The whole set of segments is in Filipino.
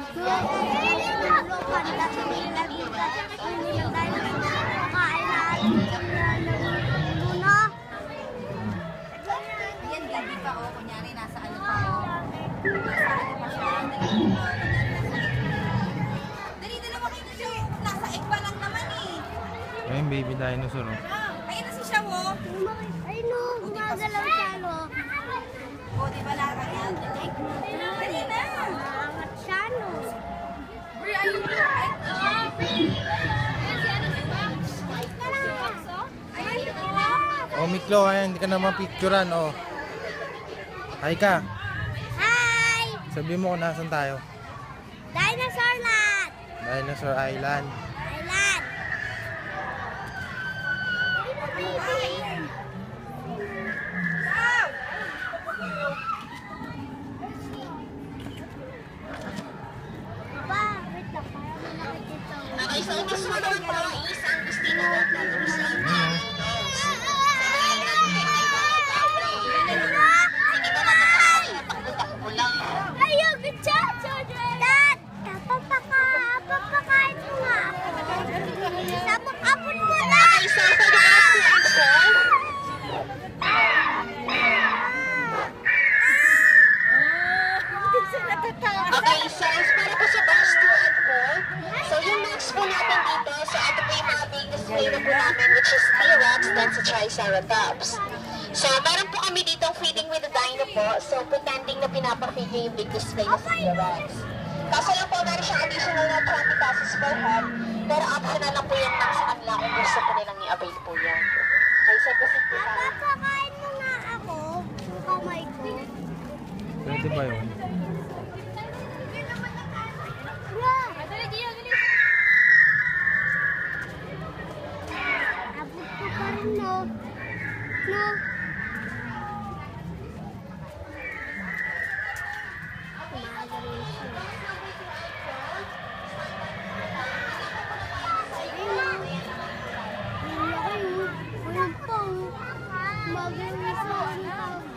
Yan, gabi pa o. Kunyari, nasa ano pa o. Nasa ano pa siya. Dali na naman kayo siya. Nasa egg pa lang naman eh. Ayun, baby dinosaur. Oh. Ayun na si siya o. Ay no, gumagalaw siya no. O, di ba larang yan? Dali na. Angat siya no. Bri, ayun na. Oh, Miklo, ayan, hindi ka naman picturean, oh. Hi ka. Hi! Sabi mo kung nasan tayo. Dinosaur Land! Dinosaur Island. Island! Papa, wait lang. Parang nakikita ko. Okay, so this one naman po is ang Agustino World Nature Center. Ayaw, good job, children! Dad! Papakain mo nga ako. Sabak-apon mo na! Okay, so for the bus to and from, okay, so para po sa bus to and from, so yung next po natin dito, so ito po yung mga big display na po namin, which is T-Rex, then sa Triceratops. So, meron po kami dito feeding with the dino po, so pretending na pinapafeed niya yung big display na sa T-Rex. Kaso lang po, meron siyang additional na 20 pesos per head, pero optional lang po yan lang sa kanila kung gusto po nilang i-avail po yan. Okay, so proceed po tayo. Papakain mo nga ako. Kamay ko. Pwede ba yun? Abot ko pa rin, no? No? Gumagalaw siya. Ayun, laki, oh. Ayun pa, oh. Gumagalaw siya. Ano tawag?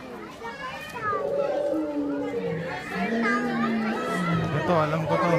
Ito, alam ko to.